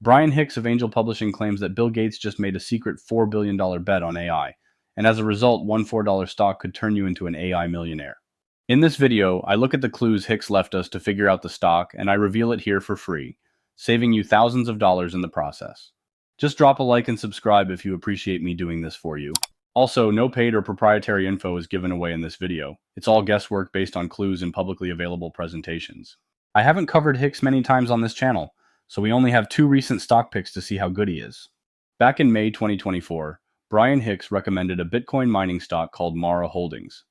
Brian Hicks of Angel Publishing claims that Bill Gates just made a secret $4 billion bet on AI, and as a result, one $4 stock could turn you into an AI millionaire. In this video, I look at the clues Hicks left us to figure out the stock, and I reveal it here for free, saving you thousands of dollars in the process. Just drop a like and subscribe if you appreciate me doing this for you. Also, no paid or proprietary info is given away in this video. It's all guesswork based on clues and publicly available presentations. I haven't covered Hicks many times on this channel, so we only have 2 recent stock picks to see how good he is. Back in May 2024, Brian Hicks recommended a Bitcoin mining stock called Mara Holdings.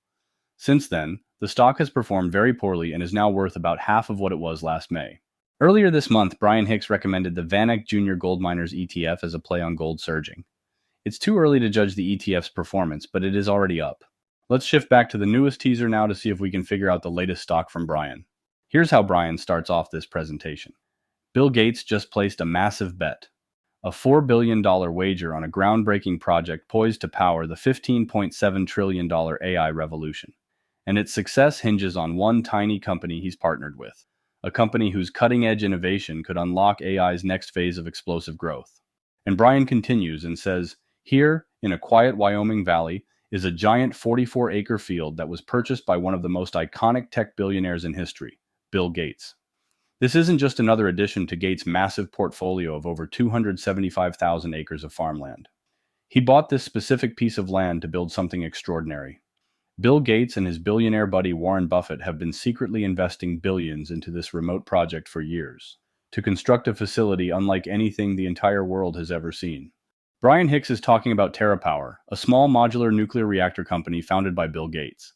Since then, the stock has performed very poorly and is now worth about half of what it was last May. Earlier this month, Brian Hicks recommended the VanEck Junior Gold Miners ETF as a play on gold surging. It's too early to judge the ETF's performance, but it is already up. Let's shift back to the newest teaser now to see if we can figure out the latest stock from Brian. Here's how Brian starts off this presentation. Bill Gates just placed a massive bet. A $4 billion wager on a groundbreaking project poised to power the $15.7 trillion AI revolution. And its success hinges on one tiny company he's partnered with. A company whose cutting-edge innovation could unlock AI's next phase of explosive growth. And Brian continues and says, here, in a quiet Wyoming valley, is a giant 44-acre field that was purchased by one of the most iconic tech billionaires in history, Bill Gates. This isn't just another addition to Gates' massive portfolio of over 275,000 acres of farmland. He bought this specific piece of land to build something extraordinary. Bill Gates and his billionaire buddy Warren Buffett have been secretly investing billions into this remote project for years, to construct a facility unlike anything the entire world has ever seen. Brian Hicks is talking about TerraPower, a small modular nuclear reactor company founded by Bill Gates.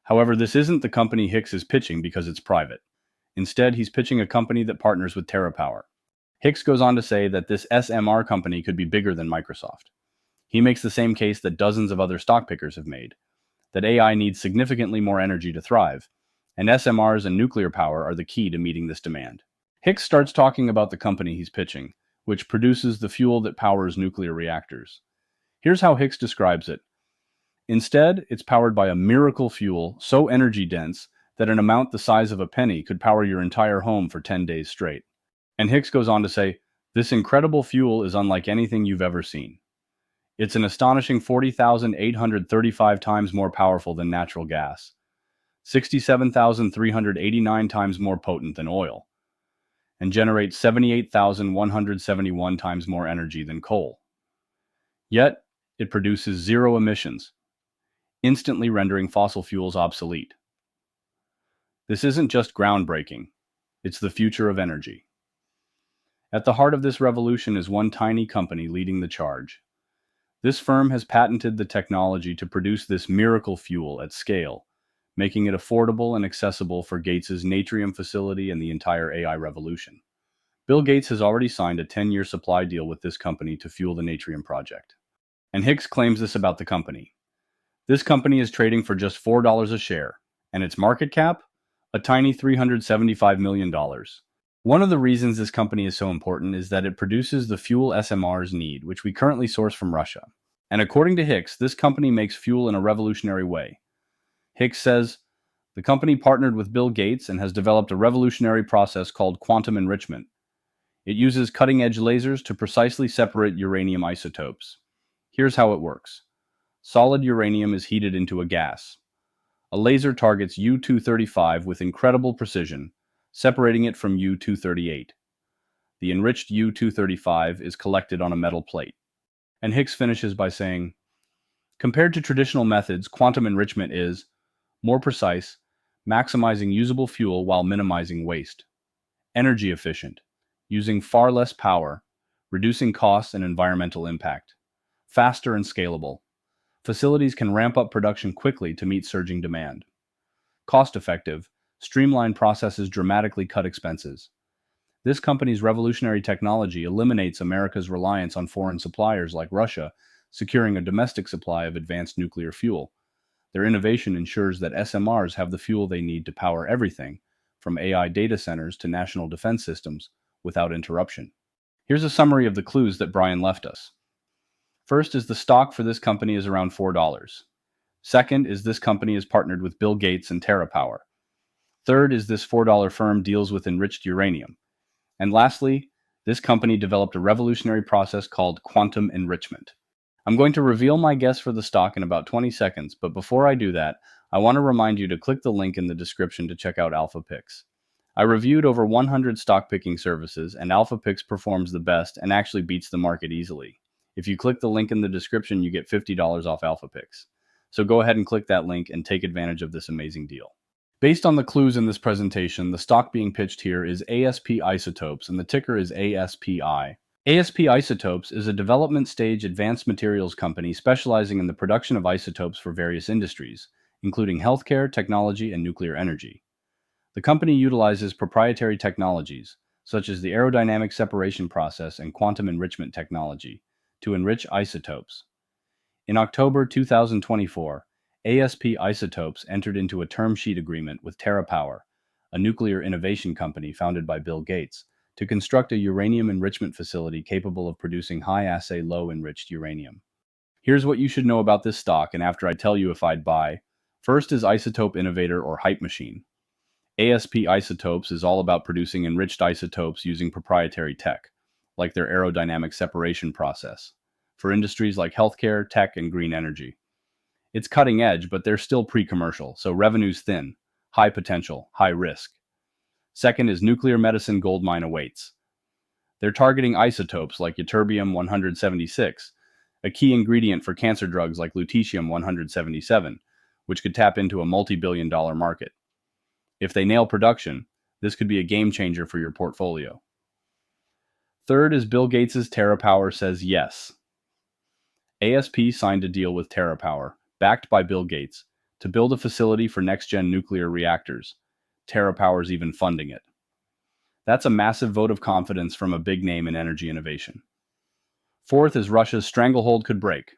However, this isn't the company Hicks is pitching because it's private. Instead, he's pitching a company that partners with TerraPower. Hicks goes on to say that this SMR company could be bigger than Microsoft. He makes the same case that dozens of other stock pickers have made, that AI needs significantly more energy to thrive, and SMRs and nuclear power are the key to meeting this demand. Hicks starts talking about the company he's pitching, which produces the fuel that powers nuclear reactors. Here's how Hicks describes it. Instead, it's powered by a miracle fuel so energy-dense that an amount the size of a penny could power your entire home for 10 days straight. And Hicks goes on to say, this incredible fuel is unlike anything you've ever seen. It's an astonishing 40,835 times more powerful than natural gas, 67,389 times more potent than oil, and generates 78,171 times more energy than coal. Yet, it produces 0 emissions, instantly rendering fossil fuels obsolete. This isn't just groundbreaking, it's the future of energy. At the heart of this revolution is one tiny company leading the charge. This firm has patented the technology to produce this miracle fuel at scale, making it affordable and accessible for Gates' Natrium facility and the entire AI revolution. Bill Gates has already signed a 10-year supply deal with this company to fuel the Natrium project. And Hicks claims this about the company. This company is trading for just $4 a share, and its market cap? A tiny $375 million. One of the reasons this company is so important is that it produces the fuel SMRs need, which we currently source from Russia. And according to Hicks, this company makes fuel in a revolutionary way. Hicks says, the company partnered with Bill Gates and has developed a revolutionary process called quantum enrichment. It uses cutting-edge lasers to precisely separate uranium isotopes. Here's how it works. Solid uranium is heated into a gas. A laser targets U-235 with incredible precision, separating it from U-238. The enriched U-235 is collected on a metal plate. And Hicks finishes by saying, compared to traditional methods, quantum enrichment is more precise, maximizing usable fuel while minimizing waste. Energy efficient, using far less power, reducing costs and environmental impact. Faster and scalable. Facilities can ramp up production quickly to meet surging demand. Cost-effective, streamlined processes dramatically cut expenses. This company's revolutionary technology eliminates America's reliance on foreign suppliers like Russia, securing a domestic supply of advanced nuclear fuel. Their innovation ensures that SMRs have the fuel they need to power everything, from AI data centers to national defense systems, without interruption. Here's a summary of the clues that Brian left us. First is the stock for this company is around $4. Second is this company is partnered with Bill Gates and TerraPower. Third is this $4 firm deals with enriched uranium. And lastly, This company developed a revolutionary process called quantum enrichment. I'm going to reveal my guess for the stock in about 20 seconds, but before I do that, I want to remind you to click the link in the description to check out AlphaPix. I reviewed over 100 stock picking services, and AlphaPix performs the best and actually beats the market easily. If you click the link in the description, you get $50 off AlphaPix. So go ahead and click that link and take advantage of this amazing deal. Based on the clues in this presentation, the stock being pitched here is ASP Isotopes, and the ticker is ASPI. ASP Isotopes is a development stage advanced materials company specializing in the production of isotopes for various industries, including healthcare, technology, and nuclear energy. The company utilizes proprietary technologies, such as the aerodynamic separation process and quantum enrichment technology, to enrich isotopes. In October 2024, ASP Isotopes entered into a term sheet agreement with TerraPower, a nuclear innovation company founded by Bill Gates, to construct a uranium enrichment facility capable of producing high-assay low-enriched uranium. Here's what you should know about this stock, and after I tell you if I'd buy. First is Isotope Innovator or Hype Machine. ASP Isotopes is all about producing enriched isotopes using proprietary tech, like their aerodynamic separation process, for industries like healthcare, tech, and green energy. It's cutting edge, but they're still pre-commercial, so revenue's thin, high potential, high risk. Second is Nuclear Medicine Goldmine awaits. They're targeting isotopes like ytterbium-176, a key ingredient for cancer drugs like lutetium-177, which could tap into a multi-billion-dollar market. If they nail production, this could be a game changer for your portfolio. Third is Bill Gates' TerraPower says yes. ASP signed a deal with TerraPower, backed by Bill Gates, to build a facility for next-gen nuclear reactors. TerraPower's even funding it. That's a massive vote of confidence from a big name in energy innovation. Fourth is Russia's stranglehold could break.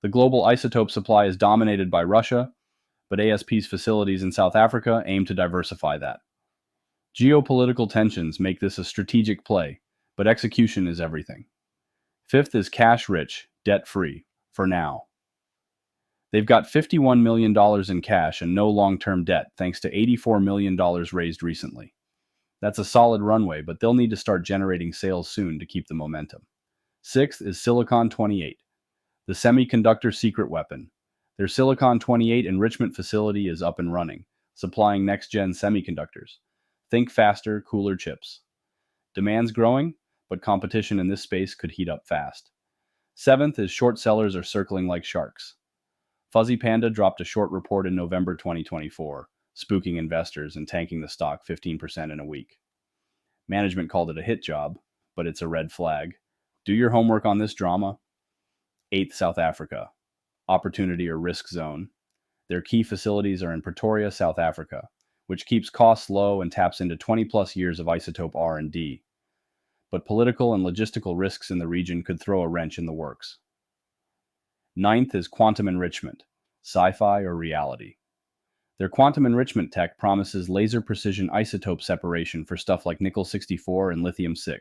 The global isotope supply is dominated by Russia, but ASP's facilities in South Africa aim to diversify that. Geopolitical tensions make this a strategic play, but execution is everything. Fifth is cash-rich, debt-free, for now. They've got $51 million in cash and no long-term debt thanks to $84 million raised recently. That's a solid runway, but they'll need to start generating sales soon to keep the momentum. Sixth is Silicon-28, the semiconductor secret weapon. Their Silicon-28 enrichment facility is up and running, supplying next-gen semiconductors. Think faster, cooler chips. Demand's growing, but competition in this space could heat up fast. Seventh is short sellers are circling like sharks. Fuzzy Panda dropped a short report in November 2024, spooking investors and tanking the stock 15% in a week. Management called it a hit job, but it's a red flag. Do your homework on this drama. Eighth, South Africa. Opportunity or risk zone. Their key facilities are in Pretoria, South Africa, which keeps costs low and taps into 20-plus years of isotope R&D. But political and logistical risks in the region could throw a wrench in the works. Ninth is quantum enrichment, sci-fi or reality. Their quantum enrichment tech promises laser precision isotope separation for stuff like nickel-64 and lithium-6.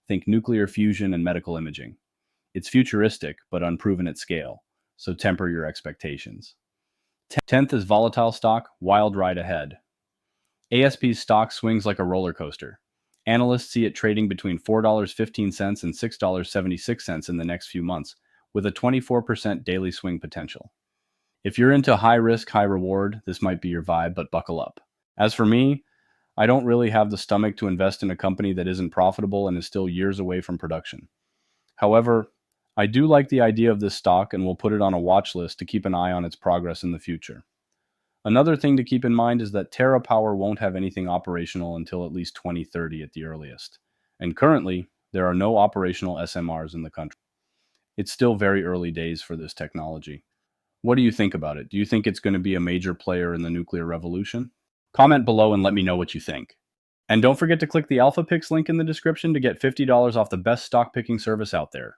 Think nuclear fusion and medical imaging. It's futuristic, but unproven at scale, so temper your expectations. 10th is volatile stock, wild ride ahead. ASP's stock swings like a roller coaster. Analysts see it trading between $4.15 and $6.76 in the next few months, with a 24% daily swing potential. If you're into high risk, high reward, this might be your vibe, but buckle up. As for me, I don't really have the stomach to invest in a company that isn't profitable and is still years away from production. However, I do like the idea of this stock and will put it on a watch list to keep an eye on its progress in the future. Another thing to keep in mind is that TerraPower won't have anything operational until at least 2030 at the earliest. And currently, there are no operational SMRs in the country. It's still very early days for this technology. What do you think about it? Do you think it's going to be a major player in the nuclear revolution? Comment below and let me know what you think. And don't forget to click the AlphaPix link in the description to get $50 off the best stock picking service out there.